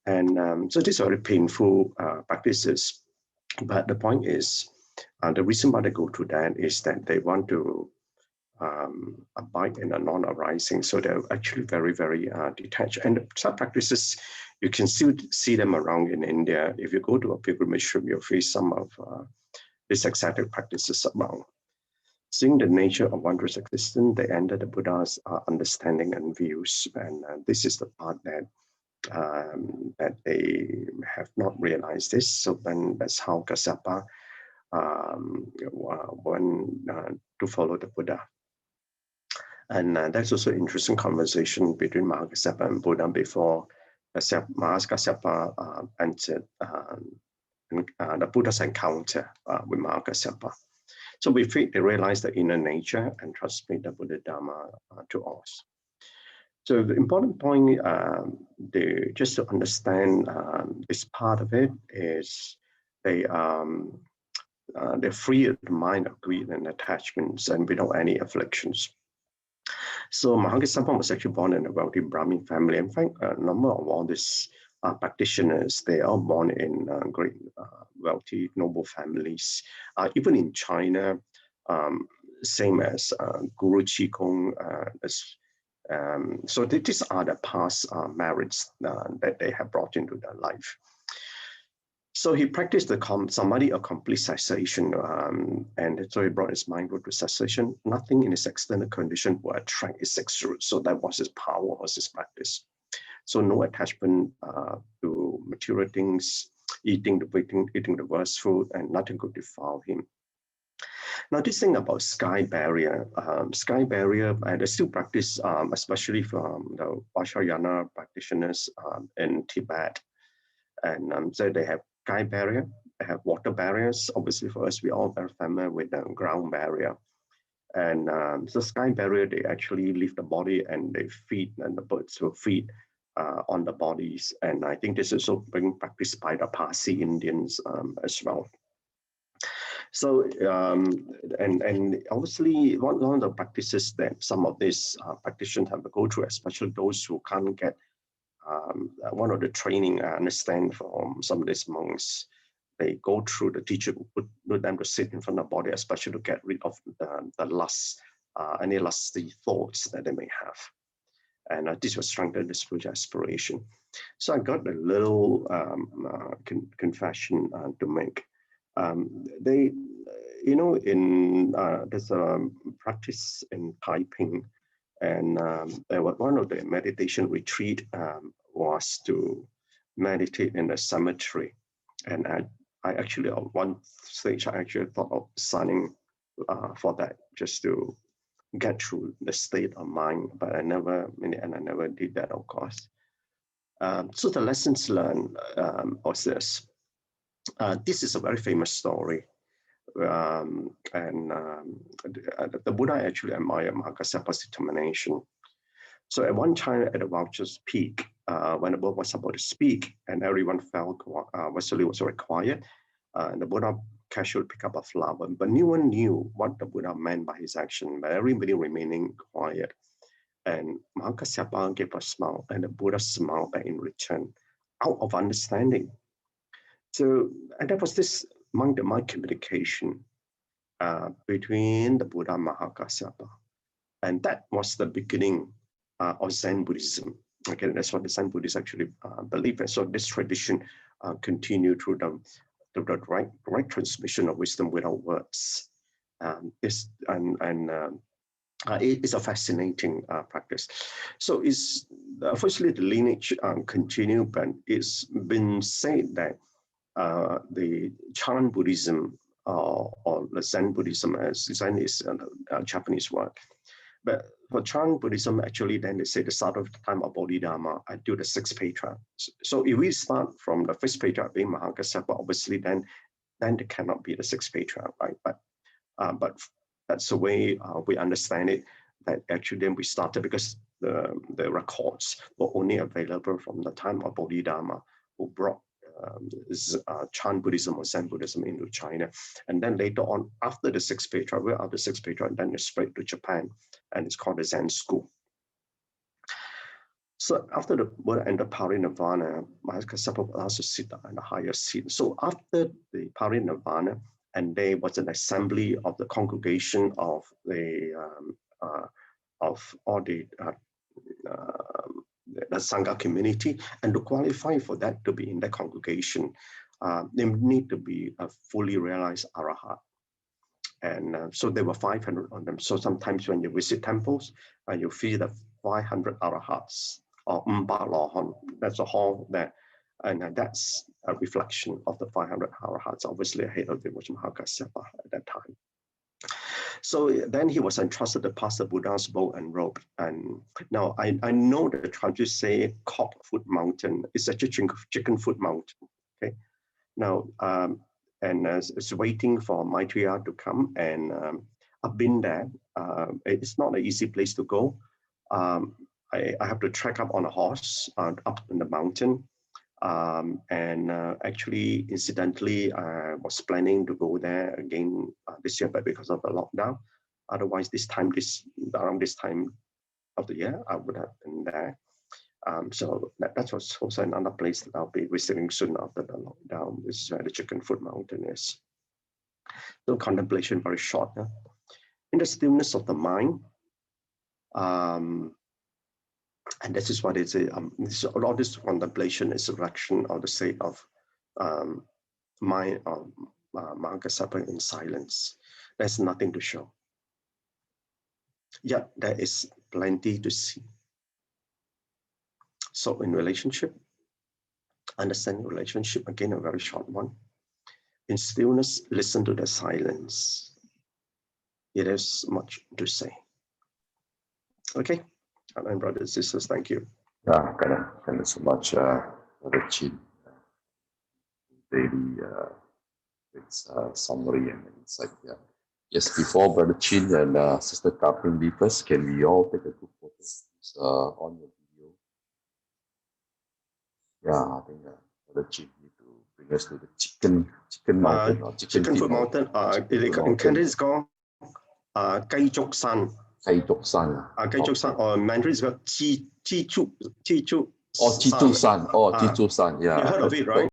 And so these are very painful practices. But the point is, the reason why they go through that is that they want to abide in a non-arising. So they're actually very, very detached. And some practices, you can still see them around in India. If you go to a pilgrimage trip, you'll face some of these ecstatic practices around. Seeing the nature of wondrous existence, they enter the Buddha's understanding and views. And this is the part that that they have not realized this. So then that's how Kassapa went to follow the Buddha. And that's also an interesting conversation between Mahakassapa and Buddha before Mahakassapa entered the Buddha's encounter with Mahakassapa. So with faith, they realize the inner nature and transmit the Buddha Dharma to us. So the important point, just to understand this part of it, is they're free of the mind of greed and attachments and without any afflictions. So Mahakassapa was actually born in a wealthy Brahmin family. In fact, a number of all these practitioners, they are born in great wealthy, noble families. Even in China, same as Guru Qigong. So these are the past merits that they have brought into their life. So he practiced the samadhi of complete cessation, and so he brought his mind to cessation. Nothing in his external condition will attract his six roots. So that was his power, was his practice. So no attachment to material things, eating the worst food, and nothing could defile him. Now, this thing about sky barrier, they still practice, especially from the Vajrayana practitioners in Tibet. And so they have sky barrier, they have water barriers. Obviously, for us, we're all very familiar with the ground barrier. And so sky barrier, they actually leave the body and they feed, and the birds will feed on the bodies. And I think this is also being practiced by the Parsi Indians as well. So, and obviously one of the practices that some of these practitioners have to go through, especially those who can't get one of the training I understand from some of these monks, they go through, the teacher would put them to sit in front of the body, especially to get rid of the lust, any lusty thoughts that they may have. And this will strengthen the spiritual aspiration. So I got a little confession to make. They, you know, there's a practice in Taiping, and one of the meditation retreat was to meditate in the cemetery. And I actually, at one stage, I actually thought of signing for that, just to get through the state of mind, but I never did that, of course. So the lessons learned was this. This is a very famous story. The Buddha actually admired Mahakassapa's determination. So at one time at the vulture's peak, when the Buddha was about to speak and everyone felt was very quiet, the Buddha casually picked up a flower, but no one knew what the Buddha meant by his action, but everybody remaining quiet. And Mahakassapa gave a smile, and the Buddha smiled back in return, out of understanding. So, and that was this mind-to-mind communication between the Buddha and Mahakassapa. And that was the beginning of Zen Buddhism. Okay, that's what the Zen Buddhists actually believe in. So this tradition continued through the right transmission of wisdom without words. It's a fascinating practice. So it's firstly the lineage continue, but it's been said that the Chan Buddhism or the Zen Buddhism, as Zen is a Japanese word, but for Chan Buddhism, actually, then they say the start of the time of Bodhidharma until the sixth patriarch. So if we start from the first patriarch being Mahakassapa, obviously then it cannot be the sixth patriarch, right? But that's the way we understand it. That actually then we started because the records were only available from the time of Bodhidharma, who brought Chan Buddhism or Zen Buddhism into China. And then later on, after the sixth patriarch, then it spread to Japan, and it's called the Zen school. So after the Buddha entered parinirvana, Mahakasapa was asked to sit on a higher seat. So after the parinirvana, and there was an assembly of the congregation of all the Sangha community, and to qualify for that to be in the congregation, they need to be a fully realized arahat. And so there were 500 on them. So sometimes when you visit temples, you feel the 500 arahats or Mbalahon. That's a hall that, and that's a reflection of the 500 arahats, obviously ahead of the Mahakasapa at that time. So then he was entrusted to pass the Buddha's bowl and robe. And now I know that the Transit say cock foot mountain is actually chicken foot mountain. Okay. Now, and it's waiting for Maitreya to come, and I've been there. It's not an easy place to go. I have to trek up on a horse up in the mountain. And actually, incidentally, I was planning to go there again this year, but because of the lockdown, otherwise around this time of the year, I would have been there. So that was also another place that I'll be visiting soon after the lockdown. This is where the Chicken Foot Mountain is. So contemplation, very short. Huh? In the stillness of the mind, and this is what it is. All this contemplation is a reflection of the state of mind of Mahakasapa in silence. There's nothing to show. Yet there is plenty to see. So in relationship, understanding relationship, again, a very short one. In stillness, listen to the silence. It is much to say. Okay, and brothers and sisters, thank you. Thank you so much, BrotherChin. Very summary and insight. Yeah. Yes, before BrotherChin and Sister Kapin leave us, can we all take a group photo on your video? Yeah, I think BrotherChin need to bring us to the chicken mountain or chicken foot mountain. In Canada it's called Kai Chok San. Kai Chok San. Kai Chok San, or Mandarin is called Chi Chu. Oh, Chi Chu San. Oh, Chi Chu San. Yeah. You heard of it, right?